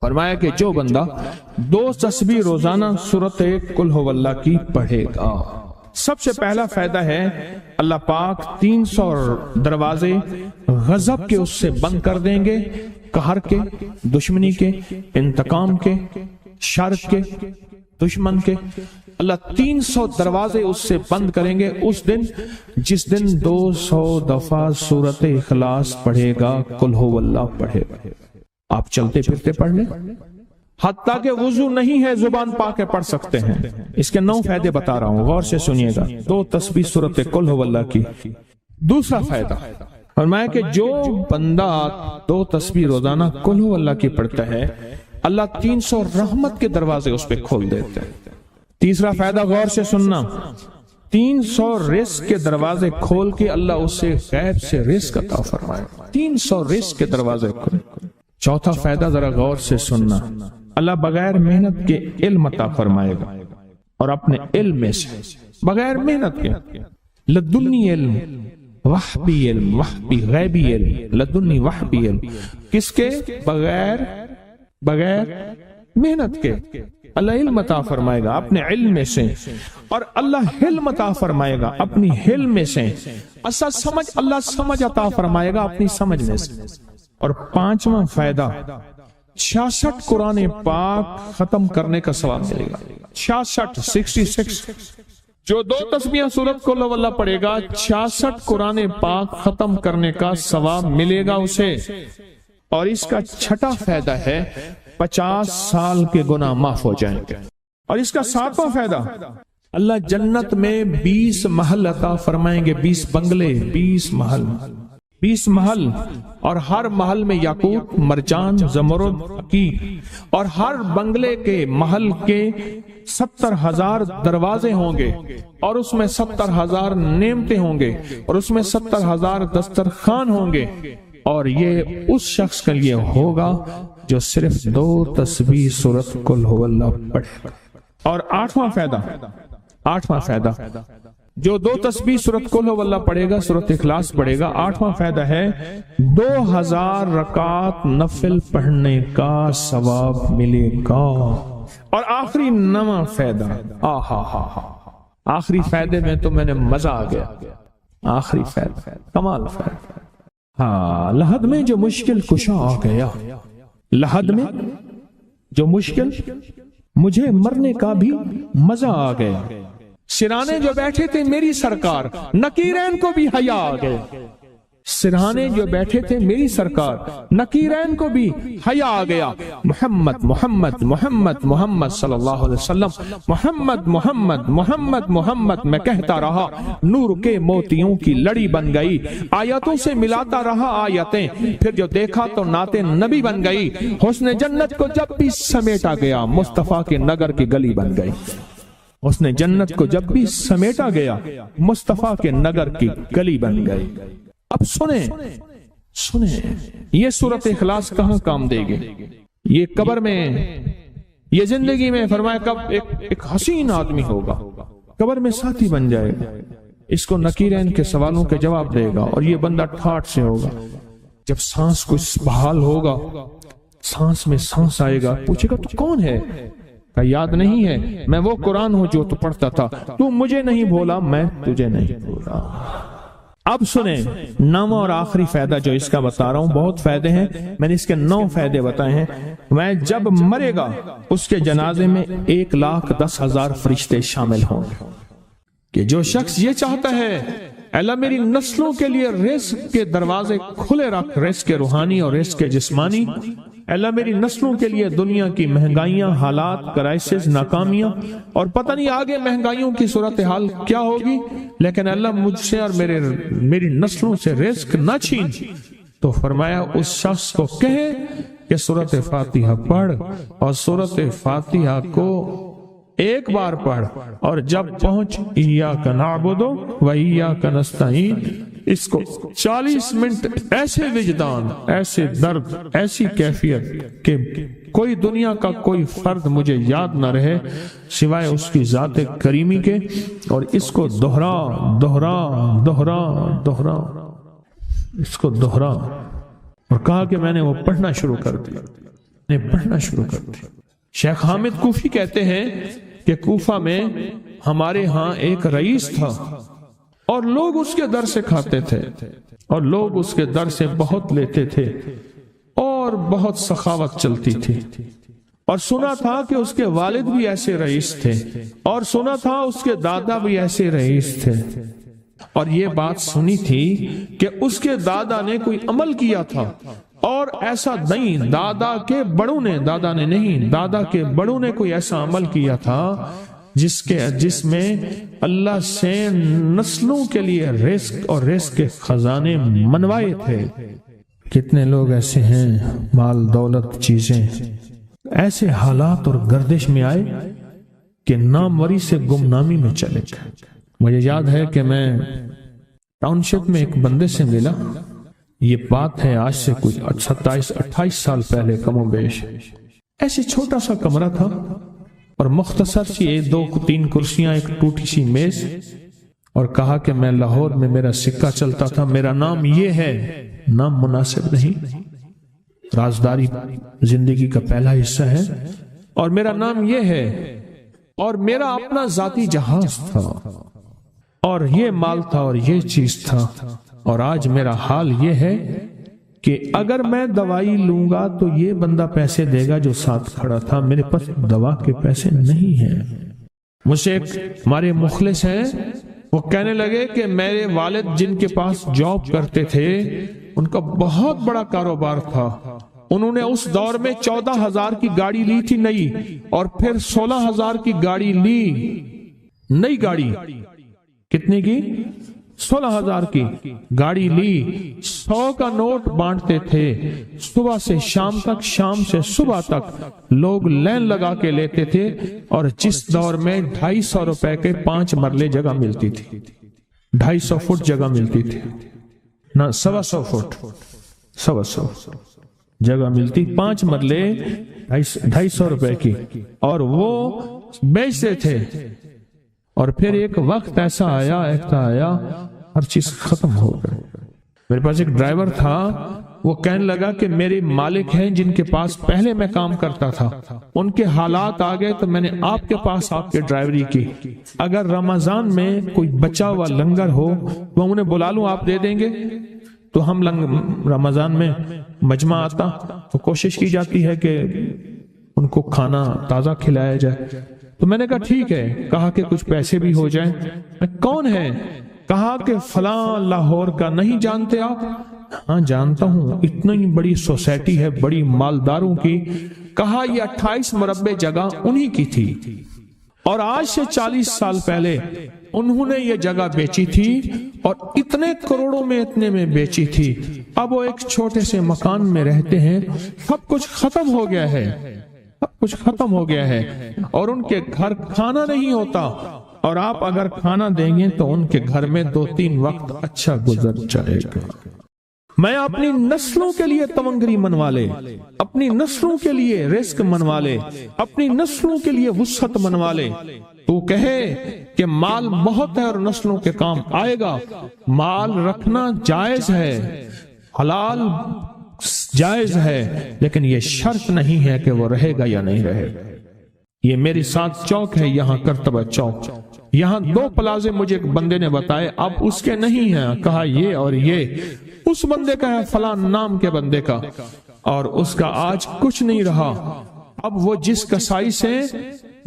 فرمایا کہ جو بندہ 2 تسبیح روزانہ سورۃ قل ھو اللہ کی پڑھے گا، سب سے پہلا فائدہ ہے اللہ پاک 300 دروازے غضب کے اس سے بند کر دیں گے، قہر کے، دشمنی کے، انتقام کے، شر کے، دشمن کے۔ اللہ 300 دروازے اس سے بند کریں گے اس دن جس دن 200 دفعہ سورۃ اخلاص پڑھے گا، قل ھو اللہ پڑھے گا۔ آپ چلتے پھرتے پڑھ لیں، حتیٰ کہ وضو نہیں ہے زبان پاک کے پڑھ سکتے ہیں۔ اس کے 9 فائدے بتا رہا ہوں، غور سے سنیے گا۔ 2 تسبیح سورۃ قل ھو اللہ کی۔ دوسرا فائدہ فرمایا کہ جو بندہ 2 تسبیح روزانہ قل ھو اللہ کی پڑھتا ہے، اللہ 300 رحمت کے دروازے اس پہ کھول دیتے ہیں۔ تیسرا فائدہ غور سے سننا، 300 رزق کے دروازے کھول کے اللہ اس سے غیب سے رزق عطا فرمائے، 300 رزق کے دروازے کھول۔ چوتھا فائدہ ذرا غور سے سننا، اللہ بغیر محنت کے علم عطا فرمائے گا، اور اپنے علم میں سے بغیر محنت کے، لدنی علم، وحبی علم، وحبی غیبی علم، لدنی وحبی علم، کس کے؟ بغیر محنت کے اللہ علم عطا فرمائے گا اپنے علم میں سے، اور اللہ حلم عطا فرمائے گا اپنی حلم میں سے، اللہ سمجھ عطا فرمائے گا اپنی سمجھ میں سے۔ اور 5واں فائدہ 66 قرآن پاک ختم کرنے کا ثواب ملے گا۔ 66 جو 2 تسبیح سورۃ قل ھو اللہ پڑھے گا، 66 قرآن پاک ختم کرنے کا ثواب ملے گا اسے۔ اور اس کا 6واں فائدہ ہے 50 سال کے گناہ معاف ہو جائیں گے۔ اور اس کا 7واں فائدہ، اللہ جنت میں 20 محل عطا فرمائیں گے، 20 بنگلے، 20 محل، اور ہر محل میں یاقوت، مرجان، زمرد، عقیق، اور ہر بنگلے کے محل کے 70,000 دروازے ہوں گے، اور اس میں 70,000 نعمتیں ہوں گے، اور اس میں 70,000 دسترخوان ہوں گے۔ اور یہ اس شخص کے لیے ہوگا جو صرف 2 تسبیح سورۃ قل ھو اللہ پڑھے۔ اور 8واں فائدہ جو 2 تسبیح سورۃ قل ھو اللہ پڑھے گا، سورۃ اخلاص پڑھے گا، 8واں فائدہ ہے 2000 رکعت نفل پڑھنے کا ثواب ملے گا۔ اور آخری 9واں فائدہ، آخری فائدے میں تو میں نے مزہ آ گیا، آخری فائدہ کمال فائدہ۔ لحد میں جو مشکل کشا آ گیا، لحد میں جو مشکل، مجھے مرنے کا بھی مزہ آ گیا۔ سرانے جو بیٹھے تھے میری سرکار، نکیرین کو بھی حیا آ گئے۔ سرہانے جو بیٹھے تھے میری سرکار، نکیرین کو بھی حیا آ گیا۔ محمد محمد محمد محمد صلی اللہ علیہ وسلم، محمد محمد محمد محمد میں کہتا رہا، نور کے موتیوں کی لڑی بن گئی، آیتوں سے ملاتا رہا آیتیں، پھر جو دیکھا تو نعت نبی بن گئی۔ حسن جنت کو جب بھی سمیٹا گیا، مصطفیٰ کے نگر کی گلی بن گئی۔ حسن جنت کو جب بھی سمیٹا گیا، مصطفیٰ کے نگر کی گلی بن گئی۔ اب سنیں یہ سورۃ اخلاص کہاں کام دے گی؟ یہ قبر میں، یہ زندگی میں، فرمایا کب ایک حسین آدمی ہوگا، قبر میں ساتھی بن جائے گا، اس کو نکیرین کے سوالوں کے جواب دے گا، اور یہ بندہ ٹھاٹ سے ہوگا۔ جب سانس کچھ بحال ہوگا، سانس میں سانس آئے گا، پوچھے گا تو کون ہے؟ کہ یاد نہیں ہے، میں وہ قرآن ہوں جو تو پڑھتا تھا، تو مجھے نہیں بھولا، میں تجھے نہیں بھولا۔ اب سنیں 9واں اور آخری فائدہ جو اس کا بتا رہا ہوں، بہت فائدے ہیں، میں نے اس کے 9 فائدے بتائے ہیں۔ میں جب مرے گا اس کے جنازے میں 1,10,000 فرشتے شامل ہوں گے، کہ جو شخص یہ چاہتا ہے اللہ میری نسلوں کے لیے رزق کے دروازے کھلے رکھ، رزق کے روحانی اور رزق کے جسمانی، اللہ میری نسلوں کے لیے دنیا کی مہنگائیاں، حالات، کرائسس، ناکامیاں، اور پتہ نہیں آگے مہنگائیوں کی صورتحال کیا ہوگی، لیکن اللہ مجھ سے اور میری نسلوں سے رزق نہ چھین، تو فرمایا اس شخص کو کہے کہ سورۃ فاتحہ پڑھ، اور سورۃ فاتحہ کو ایک بار پڑھ، اور جب پہنچ ایاک نعبد و ایاک نستعین، اس کو 40 منٹ ایسے وجدان، ایسے درد، ایسی کیفیت کہ کوئی دنیا کا کوئی فرد مجھے یاد نہ رہے سوائے اس کی ذات کریمی کے، اور اس کو دہرا دہرا دہرا دہرا، اس کو دہرا، اور کہا کہ میں نے وہ پڑھنا شروع کر دیا۔ نے پڑھنا شروع کر دیا۔ شیخ حامد کوفی کہتے ہیں کہ کوفہ میں ہمارے ہاں ایک رئیس تھا اور لوگ اس کے در سے کھاتے تھے اور لوگ اس کے در سے بہت لیتے تھے اور بہت سخاوت چلتی تھی، اور سنا تھا کہ اس کے والد بھی ایسے رئیس تھے اور سنا تھا اس کے دادا بھی ایسے رئیس تھے، اور یہ بات سنی تھی کہ اس کے دادا نے کوئی عمل کیا تھا اور ایسا نہیں، دادا کے بڑوں نے کوئی ایسا عمل کیا تھا جس میں اللہ سے نسلوں کے لیے رزق اور رزق کے خزانے منوائے تھے۔ کتنے لوگ ایسے ہیں، مال دولت چیزیں، ایسے حالات اور گردش میں آئے کہ ناموری سے گمنامی میں چلے گئے۔ مجھے یاد ہے کہ میں ٹاؤن شپ میں ایک بندے سے ملا، یہ بات ہے آج سے کچھ 27-28 سال پہلے کم و بیش۔ ایسے چھوٹا سا کمرہ تھا اور مختصر سی 2-3 کرسیاں، ایک ٹوٹی سی میز، اور کہا کہ میں لاہور میں میرا سکہ چلتا تھا، میرا نام یہ ہے، نام مناسب نہیں، رازداری زندگی کا پہلا حصہ ہے، اور میرا نام یہ ہے، اور میرا اپنا ذاتی جہاز تھا اور یہ مال تھا اور یہ چیز تھا، اور آج میرا حال یہ ہے کہ اگر میں دوائی لوں گا تو یہ بندہ پیسے دے گا جو ساتھ کھڑا تھا، میرے پاس دوا کے پیسے نہیں ہیں۔ مجھ سے ایک ہمارے مخلص ہیں، وہ کہنے لگے کہ میرے والد جن کے پاس جاب کرتے تھے ان کا بہت بڑا کاروبار تھا، انہوں نے اس دور میں 14,000 کی گاڑی لی تھی نئی، اور پھر 16,000 کی گاڑی لی، نئی گاڑی، کتنے کی؟ 16,000 کی گاڑی لی، 100 کا نوٹ بانٹتے تھے، صبح سے شام تک، شام سے صبح تک لوگ لین لگا کے لیتے تھے، اور جس دور میں 250 روپے کے 5 مرلے جگہ ملتی تھی، 250 فٹ جگہ ملتی تھی، نہ 125 فٹ، 125 جگہ ملتی، 5 مرلے 250 روپے کی، اور وہ بیچتے تھے۔ اور پھر ایک وقت ایسا آیا ہر چیز ختم ہو گئی۔ میرے پاس ایک ڈرائیور تھا، وہ کہنے لگا کہ میرے مالک ہیں جن کے پاس پہلے میں کام کرتا تھا، ان کے حالات آ گئے تو میں نے آپ کے پاس آپ کے ڈرائیوری کی، اگر رمضان میں کوئی بچا ہوا لنگر ہو وہ انہیں بلا لوں، آپ دے دیں گے؟ تو ہم رمضان میں مجمع آتا تو کوشش کی جاتی ہے کہ ان کو کھانا تازہ کھلایا جائے، تو میں نے کہا ٹھیک ہے، کہا کہ کچھ پیسے بھی ہو جائیں۔ کون ہے؟ کہا کہ فلاں لاہور کا، نہیں جانتے آپ؟ ہاں جانتا ہوں، اتنی بڑی سوسائٹی ہے بڑی مالداروں کی۔ کہا یہ 28 مربع جگہ انہی کی تھی، اور آج سے 40 سال پہلے انہوں نے یہ جگہ بیچی تھی، اور اتنے کروڑوں میں اتنے میں بیچی تھی۔ اب وہ ایک چھوٹے سے مکان میں رہتے ہیں، سب کچھ ختم ہو گیا ہے، سب کچھ ختم ہو گیا ہے، اور ان کے گھر کھانا نہیں ہوتا، اور آپ اگر کھانا دیں گے تو ان کے گھر میں 2-3 وقت اچھا گزر جائے گا۔ میں اپنی نسلوں کے لیے تونگری منوا لے، اپنی نسلوں کے لیے رزق منوا لے، اپنی نسلوں کے لیے وسعت منوا لے۔ تو کہے کہ مال بہت ہے اور نسلوں کے کام آئے گا، مال رکھنا جائز ہے، حلال جائز ہے، لیکن یہ شرط نہیں ہے کہ وہ رہے گا یا نہیں رہے گا۔ یہ میری ساتھ چوک ہے، یہاں کرتبہ چوک، یہاں 2 پلازے مجھے ایک بندے نے بتائے، اب اس کے نہیں ہیں، کہا یہ اور یہ اس بندے کا ہے، فلاں نام کے بندے کا، اور اس کا آج کچھ نہیں رہا۔ اب وہ جس کسائی سے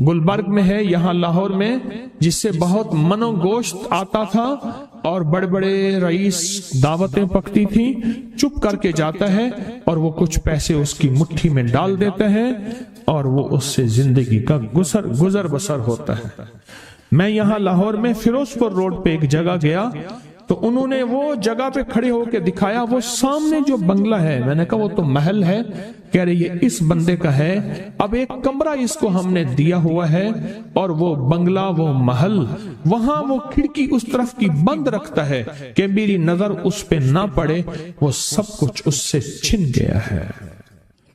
گلبرگ میں ہے، یہاں لاہور میں، جس سے بہت منو گوشت آتا تھا اور بڑے بڑے رئیس دعوتیں پکتی تھی، چپ کر کے جاتا ہے اور وہ کچھ پیسے اس کی مٹھی میں ڈال دیتا ہے اور وہ اس سے زندگی کا گزر بسر ہوتا ہے۔ میں یہاں لاہور میں فیروز پور روڈ پہ ایک جگہ گیا تو انہوں نے وہ جگہ پہ کھڑے ہو کے دکھایا، وہ سامنے جو بنگلہ ہے، میں نے کہا وہ تو محل ہے، کہہ رہے یہ اس بندے کا ہے، اب ایک کمرہ اس کو ہم نے دیا ہوا ہے، اور وہ بنگلہ، وہ محل، وہاں وہ کھڑکی اس طرف کی بند رکھتا ہے کہ میری نظر اس پہ نہ پڑے، وہ سب کچھ اس سے چھن گیا ہے۔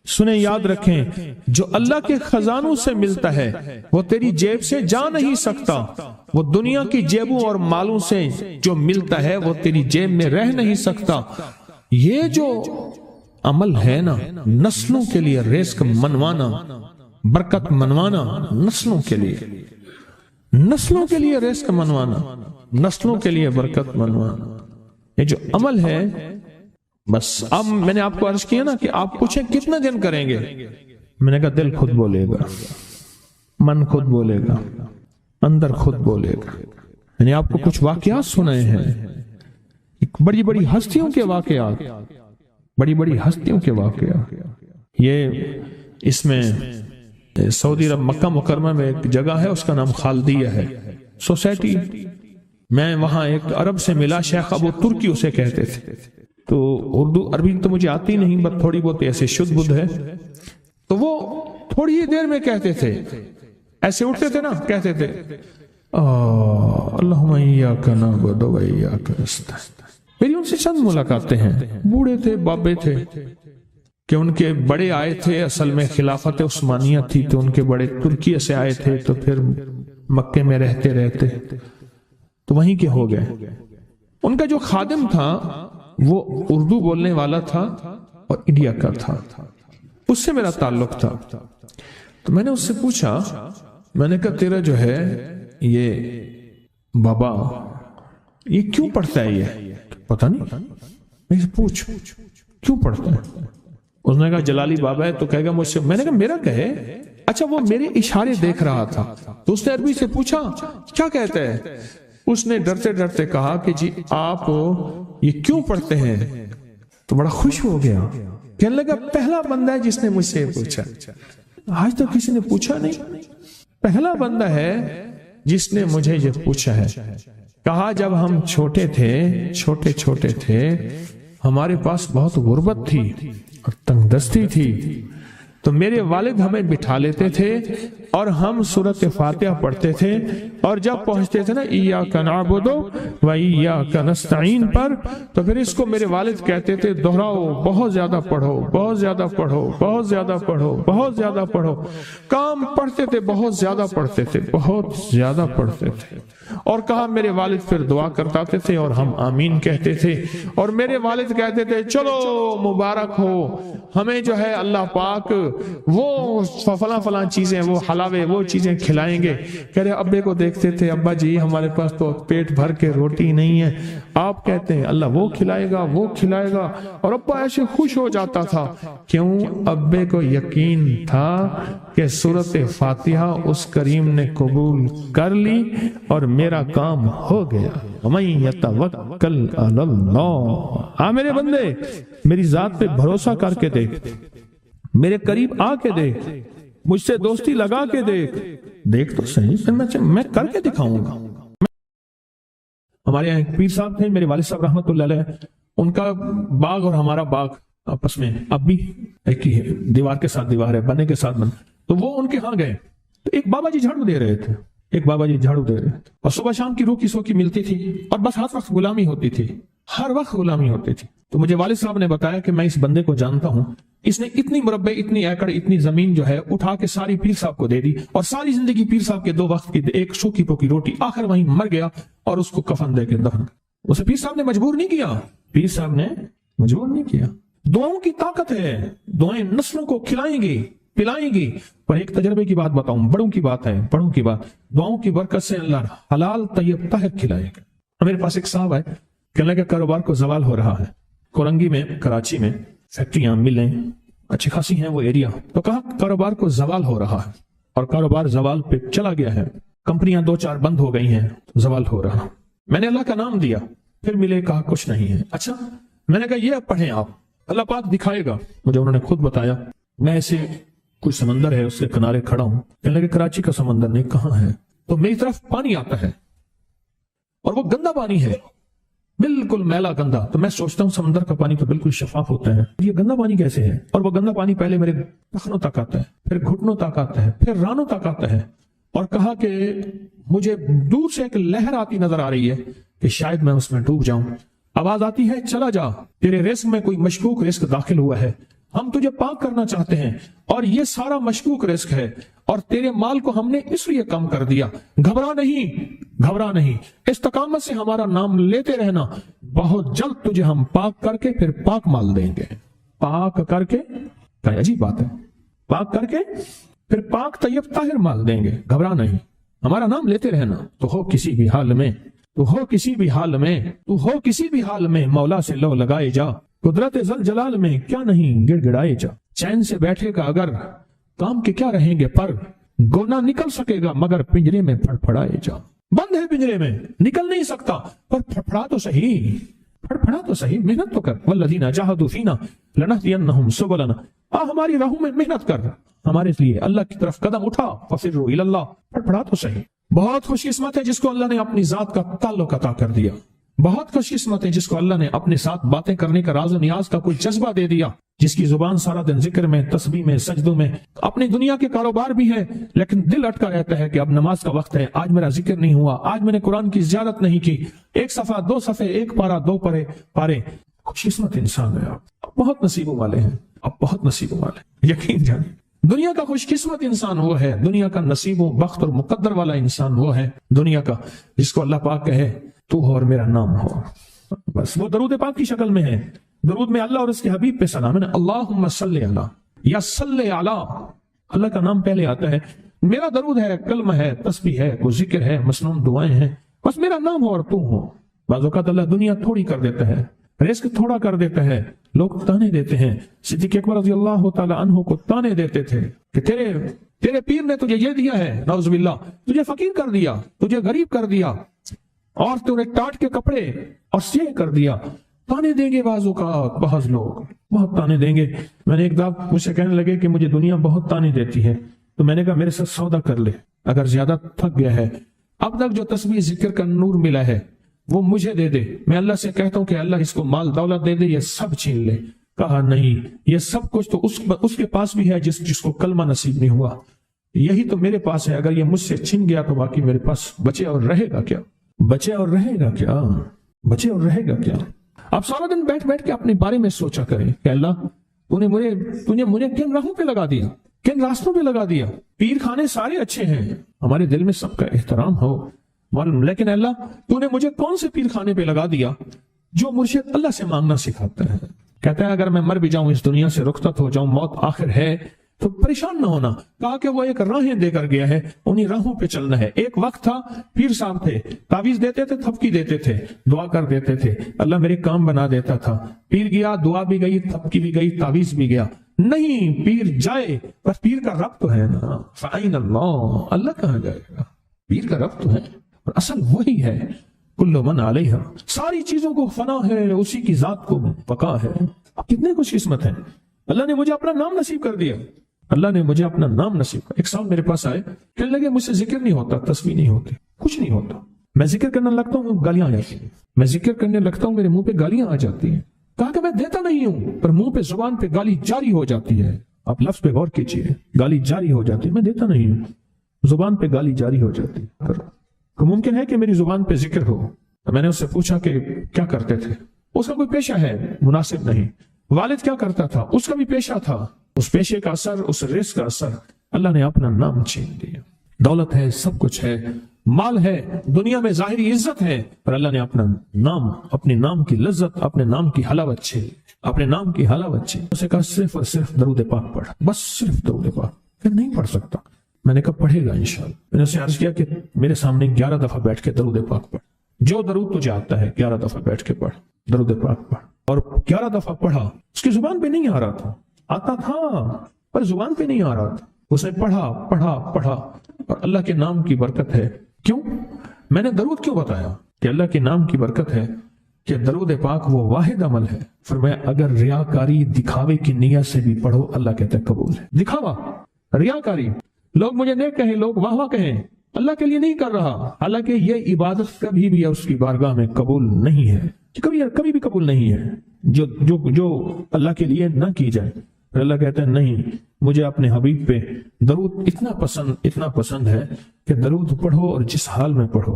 سنیں، یاد رکھیں، جو اللہ کے خزانوں سے ملتا ہے وہ تیری جیب سے جا نہیں سکتا، وہ دنیا کی جیبوں اور مالوں سے جو ملتا ہے وہ تیری جیب میں رہ نہیں سکتا۔ یہ جو عمل ہے نا نسلوں کے لیے رزق منوانا، برکت منوانا، نسلوں کے لیے رزق منوانا، نسلوں کے لیے برکت منوانا، یہ جو عمل ہے بس. اب میں نے آپ کو عرض کیا نا کہ آپ پوچھیں کتنا دن کریں گے، میں نے کہا دل خود بولے گا، من خود بولے گا، اندر خود بولے گا. میں نے آپ کو کچھ واقعات سنائے ہیں، بڑی بڑی ہستیوں کے واقعات، بڑی بڑی ہستیوں کے واقعات. یہ اس میں سعودی عرب مکہ مکرمہ میں ایک جگہ ہے، اس کا نام خالدیہ ہے سوسائٹی. میں وہاں ایک عرب سے ملا، شیخ ابو ترکی اسے کہتے تھے. تو اردو عربی تو مجھے آتی نہیں، بس تھوڑی بہت ایسے شدھ بدھ ہے. تو وہ تھوڑی ہی دیر میں کہتے تھے، ایسے اٹھتے تھے نا، کہتے تھے اللہم ایاک نعبد و ایاک نستعین. میری ان سے چند ملاقاتیں ہیں. بوڑھے تھے، بابے تھے، کہ ان کے بڑے آئے تھے، اصل میں خلافت عثمانیہ تھی تو ان کے بڑے ترکیہ سے آئے تھے، تو پھر مکے میں رہتے تو وہیں کے ہو گئے. ان کا جو خادم تھا وہ اردو بولنے والا تھا اور انڈیا کا تھا، اس سے میرا تعلق تھا. تو میں نے اس سے پوچھا، میں نے کہا تیرا جو ہے یہ بابا یہ کیوں پڑھتا ہے؟ یہ پتہ نہیں، میں سے پوچھ کیوں پڑھتا ہے؟ اس نے کہا جلالی بابا ہے تو کہے گا مجھ سے. میں نے کہا میرا کہے. اچھا وہ میرے اشارے دیکھ رہا تھا تو اس نے عربی سے پوچھا کیا کہتا ہے؟ اس نے ڈرتے ڈرتے کہا کہ جی آپ یہ کیوں پڑھتے ہیں؟ تو بڑا خوش ہو گیا، کہنے لگا پہلا بندہ ہے جس نے مجھ سے پوچھا، آج تو کسی نے پوچھا نہیں، پہلا بندہ ہے جس نے مجھے یہ پوچھا ہے. کہا جب ہم چھوٹے تھے ہمارے پاس بہت غربت تھی اور تنگ دستی تھی، تو میرے والد ہمیں بٹھا لیتے تھے اور ہم سورۃ فاتحہ پڑھتے تھے، اور جب پہنچتے تھے نا ایاک نعبد و ایاک نستعین پر، تو پھر اس کو میرے والد کہتے تھے دہراؤ، بہت زیادہ پڑھو، بہت زیادہ پڑھو، بہت زیادہ پڑھو، بہت زیادہ پڑھو. کام پڑھتے تھے، بہت زیادہ پڑھتے تھے، بہت زیادہ پڑھتے تھے. اور کہا میرے والد پھر دعا کرتاتے تھے اور ہم آمین کہتے تھے، اور میرے والد کہتے تھے چلو مبارک ہو، ہمیں جو ہے اللہ پاک وہ فلاں چیزیں، وہ حلاوے، وہ چیزیں کھلائیں گے. کہہ رہے ابے کو دیکھتے تھے، ابا جی ہمارے پاس تو پیٹ بھر کے روٹی نہیں ہے، آپ کہتے ہیں اللہ وہ کھلائے گا، وہ کھلائے گا. اور ابا ایسے خوش ہو جاتا تھا. کیوں؟ ابے کو یقین تھا کہ سورۃ فاتحہ اس کریم نے قبول کر لی اور میرا کام ہو گیا. وَمَن يَتَوَكَّلْ عَلَى اللَّهِ. ہاں میرے بندے، میری ذات پہ بھروسہ کر کے دیکھ، میرے قریب آ کے دیکھ، مجھ سے دوستی لگا کے دیکھ تو صحیح، پھر میں کر کے دکھاؤں گا. ہمارے یہاں ایک پیر صاحب تھے، میرے والد صاحب رحمۃ اللہ علیہ، ان کا باغ اور ہمارا باغ آپس میں اب بھی ایک ہی ہے، دیوار کے ساتھ دیوار ہے، بنے کے ساتھ بنے. تو وہ ان کے ہاں گئے تو ایک بابا جی جھاڑو دے رہے تھے، اور صبح شام کی روکی سوکی ملتی تھی، اور بس ہر وقت غلامی ہوتی تھی، ہر وقت غلامی ہوتی تھی. تو مجھے والد صاحب نے بتایا کہ میں اس بندے کو جانتا ہوں، اس نے اتنی مربع، اتنی ایکڑ، اتنی زمین جو ہے اٹھا کے ساری پیر صاحب کو دے دی، اور ساری زندگی پیر صاحب کے 2 وقت کی ایک سوکھی پوکی روٹی، آخر وہیں مر گیا اور اس کو کفن دے کے دفن. اسے پیر صاحب نے مجبور نہیں کیا، پیر صاحب نے مجبور نہیں کیا. دعاؤں کی طاقت ہے، دعائیں نسلوں کو کھلائیں گی، پلائیں گی. پر ایک تجربے کی بات بتاؤں، بڑوں کی بات ہے، بڑوں کی بات، دعاؤں کی برکت سے اللہ حلال طیب طاہر کھلائے گا. میرے پاس ایک صاحب ہے، کہنے لگا کاروبار کو زوال ہو رہا ہے. کورنگی میں، کراچی میں فیکٹریاں، ملیں اچھی خاصی ہیں وہ ایریا. تو کہا کاروبار کو زوال ہو رہا ہے، اور کاروبار زوال پہ چلا گیا ہے، کمپنیاں 2-4 بند ہو گئی ہیں، زوال ہو رہا. میں نے اللہ کا نام دیا، پھر ملے، کہا کچھ نہیں ہے. اچھا، میں نے کہا یہ اب پڑھیں آپ، اللہ پاک دکھائے گا. مجھے انہوں نے خود بتایا، میں ایسے کوئی سمندر ہے اس کے کنارے کھڑا ہوں، کہنے لگے کراچی کا سمندر. نہیں، کہاں ہے؟ تو میری طرف پانی آتا ہے اور وہ گندا پانی ہے، بالکل میلا گندا. تو میں سوچتا ہوں سمندر کا پانی تو بالکل شفاف ہوتا ہے، یہ گندا پانی کیسے ہے؟ اور وہ گندا پانی پہلے میرے ٹخنوں تک آتا ہے، پھر گھٹنوں تک آتا ہے، پھر رانوں تک آتا ہے. اور کہا کہ مجھے دور سے ایک لہر آتی نظر آ رہی ہے کہ شاید میں اس میں ڈوب جاؤں. آواز آتی ہے چلا جا، تیرے رزق میں کوئی مشکوک رزق داخل ہوا ہے، ہم تجھے پاک کرنا چاہتے ہیں، اور یہ سارا مشکوک رزق ہے، اور تیرے مال کو ہم نے اس لیے کم کر دیا. گھبرا نہیں، استقامت سے ہمارا نام لیتے رہنا، بہت جلد تجھے ہم پاک کر کے پھر پاک مال دیں گے. پاک کر کے، کیا عجیب بات ہے، پاک کر کے پھر پاک طیب طاہر مال دیں گے، گھبرا نہیں، ہمارا نام لیتے رہنا، تو ہو کسی بھی حال میں، تو ہو کسی بھی حال میں، تو ہو کسی بھی حال میں، مولا سے لو لگائے جا، قدرت ذل جلال میں کیا نہیں گڑ گڑائے جا، چین سے بیٹھے گا اگر کام کے کیا رہیں گے پر، گونا نکل سکے گا مگر پنجرے میں پھڑ پھڑائے جا، بند ہے پنجرے میں نکل نہیں سکتا پر پھڑپھڑا تو صحیح، پھڑپھڑا تو صحیح، محنت تو کر، والذین جاہدوا فینا لنہدینہم سبلنا، ہماری راہوں میں محنت کر، ہمارے لیے اللہ کی طرف قدم اٹھا، ففروا الی اللہ، پھڑپھڑا تو صحیح۔ بہت خوش قسمت ہے جس کو اللہ نے اپنی ذات کا تعلق عطا کر دیا، بہت خوش قسمت ہے جس کو اللہ نے اپنے ساتھ باتیں کرنے کا راز و نیاز کا کوئی جذبہ دے دیا، جس کی زبان سارا دن ذکر میں، تسبیح میں، سجدوں میں، اپنی دنیا کے کاروبار بھی ہے لیکن دل اٹکا رہتا ہے کہ اب نماز کا وقت ہے، آج میرا ذکر نہیں ہوا، آج میں نے قرآن کی زیارت نہیں کی، ایک صفحہ، دو صفحے، ایک پارہ، دو پارے، خوش قسمت انسان ہے آپ بہت نصیبوں والے ہیں، آپ بہت نصیبوں والے، یقین جانیں دنیا کا خوش قسمت انسان وہ ہے، دنیا کا نصیب و بخت اور مقدر والا انسان وہ ہے دنیا کا جس کو اللہ پاک کہے تو ہو اور میرا نام ہو، بس وہ درود پاک کی شکل میں ہے، درود میں اللہ اور اس کے حبیب پہ سلام ہے، اللہم صلی علی یا صلی علی، اللہ کا نام پہلے آتا ہے، میرا درود ہے، کلمہ ہے، تسبیح ہے، کوئی ذکر ہے، مسنون دعائیں ہیں، بس میرا نام ہو اور تو ہو۔ بعض اوقات اللہ دنیا تھوڑی کر دیتا ہے، رزق تھوڑا کر دیتا ہے، لوگ تانے دیتے ہیں، صدیق اکبر رضی اللہ تعالی عنہ کو تانے دیتے تھے کہ تیرے پیر نے تجھے یہ دیا ہے، نعوذ باللہ، تجھے فقیر کر دیا، تجھے غریب کر دیا، اور تجھے ٹاٹ کے کپڑے اور سیہ کر دیا، تانے دیں گے بعض اوقات، بعض لوگ بہت تانے دیں گے۔ میں نے ایک دفعہ مجھ سے کہنے لگے کہ مجھے دنیا بہت تانے دیتی ہے، تو میں نے کہا میرے ساتھ سودا کر لے، اگر زیادہ تھک گیا ہے، اب تک جو تسبیح ذکر کا نور ملا ہے وہ مجھے دے دے، میں اللہ سے کہتا ہوں کہ اللہ اس کو مال دولت دے دے، یہ سب چھین لے۔ کہا نہیں، یہ سب کچھ تو اس کے پاس بھی ہے جس کو کلمہ نصیب نہیں ہوا، یہی تو میرے پاس ہے، اگر یہ مجھ سے چھن گیا تو باقی میرے پاس بچے اور رہے گا کیا، بچے اور رہے گا کیا، بچے اور رہے گا کیا۔ آپ سارا دن بیٹھ کے اپنے بارے میں سوچا کریں کہ اللہ تُنے مجھے کن راہوں پہ لگا دیا، کن راستوں پہ لگا دیا۔ پیر خانے سارے اچھے ہیں، ہمارے دل میں سب کا احترام ہو، لیکن اللہ تو نے مجھے کون سے پیر خانے پہ لگا دیا جو مرشد اللہ سے مانگنا سکھاتا ہے، کہتا ہے اگر میں مر بھی جاؤں، اس دنیا سے رخصت ہو جاؤں، موت آخر ہے تو پریشان نہ ہونا، کہا کہ وہ ایک راہیں دے کر گیا ہے، انہی راہوں پہ چلنا ہے۔ ایک وقت تھا پیر صاحب تھے، تعویذ دیتے تھے، تھپکی دیتے تھے، دعا کر دیتے تھے، اللہ میرے کام بنا دیتا تھا، پیر گیا، دعا بھی گئی، تھپکی بھی گئی، تعویذ بھی گیا، نہیں پیر جائے پر پیر کا رب تو ہے نا، فَأَيْنَ اللَّهُ، اللہ کہاں جائے گا، پیر کا رب تو ہے اور اصل وہی ہے، کل من علیہا، ساری چیزوں کو فنا ہے، اسی کی ذات کو بقا ہے۔ کتنے خوش قسمت ہیں، اللہ نے مجھے اپنا نام نصیب کر دیا، اللہ نے مجھے اپنا نام نصیب کر۔ ایک صاحب میرے پاس آئے، کہنے لگے مجھ سے ذکر نہیں ہوتا، تسبیح نہیں ہوتی، کچھ نہیں ہوتا، میں ذکر کرنے لگتا ہوں گالیاں آ جاتی ہیں، میں ذکر کرنے لگتا ہوں میرے منہ پہ گالیاں آ جاتی ہیں۔ کہا کہ میں دیتا نہیں ہوں پر منہ پہ زبان پہ گالی جاری ہو جاتی ہے، آپ لفظ پہ غور کیجئے، گالی جاری ہو جاتی ہے، میں دیتا نہیں ہوں، زبان پہ گالی جاری ہو جاتی ہے۔ تو ممکن ہے کہ میری زبان پہ ذکر ہو۔ تو میں نے اس سے پوچھا کہ کیا کرتے تھے، اس کا کوئی پیشہ ہے مناسب نہیں، والد کیا کرتا تھا، اس کا بھی پیشہ تھا، اس پیشے کا اثر، اس رزق کا اثر، اللہ نے اپنا نام چھین دیا۔ دولت ہے، سب کچھ ہے، مال ہے، دنیا میں ظاہری عزت ہے، پر اللہ نے اپنا نام، اپنے نام کی لذت، اپنے نام کی حلاوت چھین، اپنے نام کی حلاوت چھین۔ اسے کہا صرف اور صرف درود پاک پڑھ، بس صرف درود پاک۔ پھر نہیں پڑھ سکتا، میں نے کہا پڑھے گا انشاءاللہ۔ میں نے اسے عرض کیا کہ میرے سامنے 11 دفعہ بیٹھ کے درود پاک پڑھ، جو درود تجھے آتا ہے 11 دفعہ بیٹھ کے پڑھ، درود پاک پڑھ۔ اور 11 دفعہ پڑھا، اس کی زبان پہ نہیں آ رہا تھا، آتا تھا پر زبان پہ نہیں آ رہا تھا، اس نے پڑھا اور اللہ کے نام کی برکت ہے۔ کیوں میں نے درود کیوں بتایا کہ اللہ کے نام کی برکت ہے کہ درود پاک وہ واحد عمل ہے، فرمایا اگر ریاکاری، دکھاوے کی نیت سے بھی پڑھو، اللہ کہتا ہے قبول ہے۔ دکھاوا، ریاکاری، لوگ مجھے نیک کہیں، لوگ واہ واہ کہیں، اللہ کے لیے نہیں کر رہا، حالانکہ یہ عبادت کبھی بھی اس کی بارگاہ میں قبول نہیں ہے، کبھی بھی قبول نہیں ہے جو اللہ کے لیے نہ کی جائے۔ پھر اللہ کہتا ہے نہیں، مجھے اپنے حبیب پہ درود اتنا پسند ہے کہ درود پڑھو اور جس حال میں پڑھو،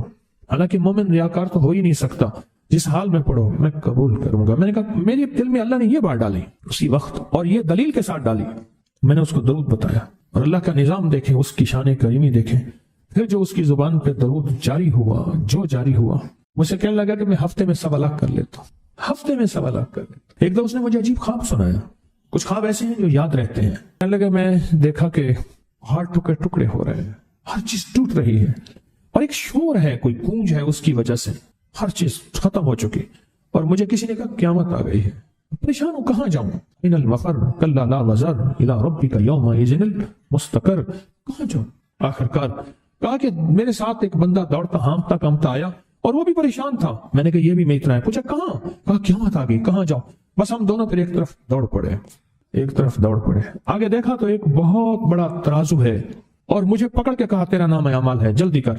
حالانکہ مومن ریاکار تو ہو ہی نہیں سکتا، جس حال میں پڑھو میں قبول کروں گا۔ میں نے کہا میرے دل میں اللہ نے یہ بات ڈالی اسی وقت، اور یہ دلیل کے ساتھ ڈالی، میں نے اس کو درود بتایا، اور اللہ کا نظام دیکھیں، اس کی شان کریمی دیکھیں۔ پھر جو اس کی زبان پہ درود جاری ہوا، مجھ سے کہنے لگا کہ میں ہفتے میں 1.25 لاکھ کر لیتا ہوں، ہفتے میں 1.25 لاکھ کر لیتا ہوں۔ ایک دو اس نے مجھے عجیب خواب سنایا، کچھ خواب ایسے ہیں جو یاد رہتے ہیں. کہنے لگے میں دیکھا کہ پہاڑ ٹکڑے ٹکڑے ہو رہے ہیں، ہر چیز ٹوٹ رہی ہے، اور ایک شور ہے، کوئی گونج ہے، اس کی وجہ سے ہر چیز ختم ہو چکی. اور مجھے کسی نے کہا قیامت آ گئی ہے. پریشان ہوں، کہاں جاؤں؟ ان المفر کلا لا وزر الى ربک یومئذ المستقر. کہاں جاؤں؟ آخر کار کہا کہ میرے ساتھ ایک بندہ دوڑتا ہانپتا کامتا آیا اور وہ بھی پریشان تھا. میں نے کہا یہ بھی میں اتنا ہے. پوچھا کہاں؟ کہا قیامت آ گئی، کہاں جاؤں؟ بس ہم دونوں پھر ایک طرف دوڑ پڑے. آگے دیکھا تو ایک بہت بڑا ترازو ہے اور مجھے پکڑ کے کہا تیرا نام اعمال ہے، جلدی کر.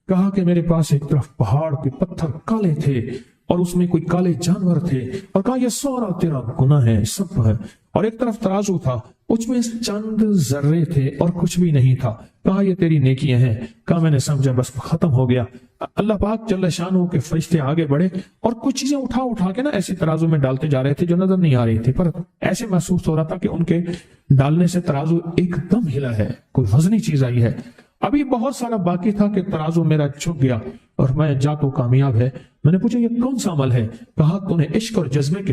کہا کہ میرے پاس ایک طرف پہاڑ کے پتھر کالے تھے اور اس میں کوئی کالے جانور تھے، اور کہا یہ سارا تیرا گناہ ہے، سب ہے. اور ایک طرف ترازو تھا، اس میں چند ذرے تھے اور کچھ بھی نہیں تھا. کہا یہ تیری نیکیاں ہیں. کہا میں نے سمجھا بس ختم ہو گیا. اللہ پاک جل شانہ کے فرشتے آگے بڑھے اور کچھ چیزیں اٹھا کے نا ایسے ترازو میں ڈالتے جا رہے تھے جو نظر نہیں آ رہی تھی، پر ایسے محسوس ہو رہا تھا کہ ان کے ڈالنے سے ترازو ایک دم ہلا ہے، کوئی وزنی چیز آئی ہے. ابھی بہت سارا باقی تھا کہ ترازو میرا جھک گیا اور میں جا تو کامیاب ہے. میں نے پوچھا یہ کون سا عمل ہے؟ کہا تو نے عشق اور جذبے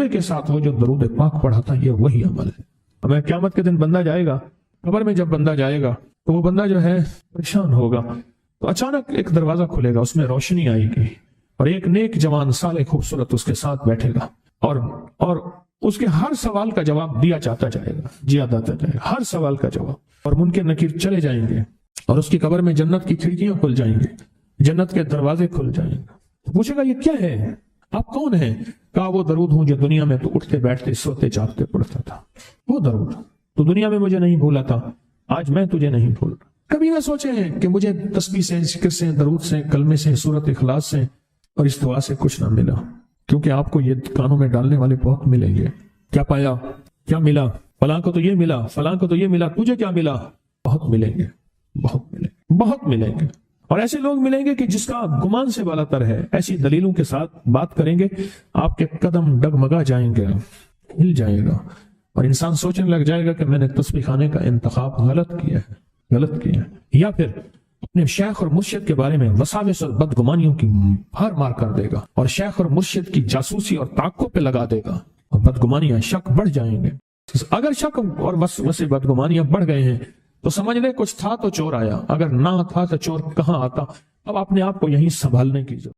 کے ساتھ وہ جو درود پاک پڑھا تھا، یہ وہی عمل ہے. ہمیں قیامت کے دن بندہ جائے گا قبر میں، جب بندہ جائے گا تو وہ بندہ جو ہے پریشان ہوگا. تو اچانک ایک دروازہ کھلے گا، اس میں روشنی آئے گی اور ایک نیک جوان صالح خوبصورت اس کے ساتھ بیٹھے گا اور اس کے ہر سوال کا جواب دیا جاتا جائے گا، ہر سوال کا جواب. اور منکر نکیر چلے جائیں گے اور اس کی قبر میں جنت کی کھڑکیاں کھل جائیں گے، جنت کے دروازے کھل جائیں گے. پوچھے گا یہ کیا ہے، آپ کون ہیں؟ کہا وہ درود ہوں جو دنیا میں تو اٹھتے بیٹھتے سوتے جاگتے پڑھتا تھا. وہ درود تو دنیا میں مجھے نہیں بھولا تھا، آج میں تجھے نہیں بھول رہا. کبھی نہ سوچے ہیں کہ مجھے تسبیح سے، ذکر سے، درود سے، کلمے سے، سورت اخلاص سے اور اس دعا سے کچھ نہ ملا، کیونکہ آپ کو یہ کانوں میں ڈالنے والے بہت ملیں گے. کیا پایا، کیا ملا؟ فلاں کو تو یہ ملا، فلاں کو تو یہ ملا، تجھے کیا ملا؟ بہت ملیں گے. اور ایسے لوگ ملیں گے کہ جس کا گمان سے بالا تر ہے. ایسی دلیلوں کے ساتھ بات کریں گے، آپ کے قدم ڈگمگا جائیں گے، ہل جائے گا، اور انسان سوچنے لگ جائے گا کہ میں نے تسبیح خانے کا انتخاب غلط کیا ہے. یا پھر اپنے شیخ اور مرشد کے بارے میں وساوس اور بدگمانیوں کی بھار مار کر دے گا اور شیخ اور مرشد کی جاسوسی اور تعقب پہ لگا دے گا اور بدگمانیاں، شک بڑھ جائیں گے. اگر شک اور وسوسے بدگمانیاں بڑھ گئے ہیں تو سمجھ لے کچھ تھا تو چور آیا، اگر نہ تھا تو چور کہاں آتا. اب اپنے آپ کو یہیں سنبھالنے کی ضرورت.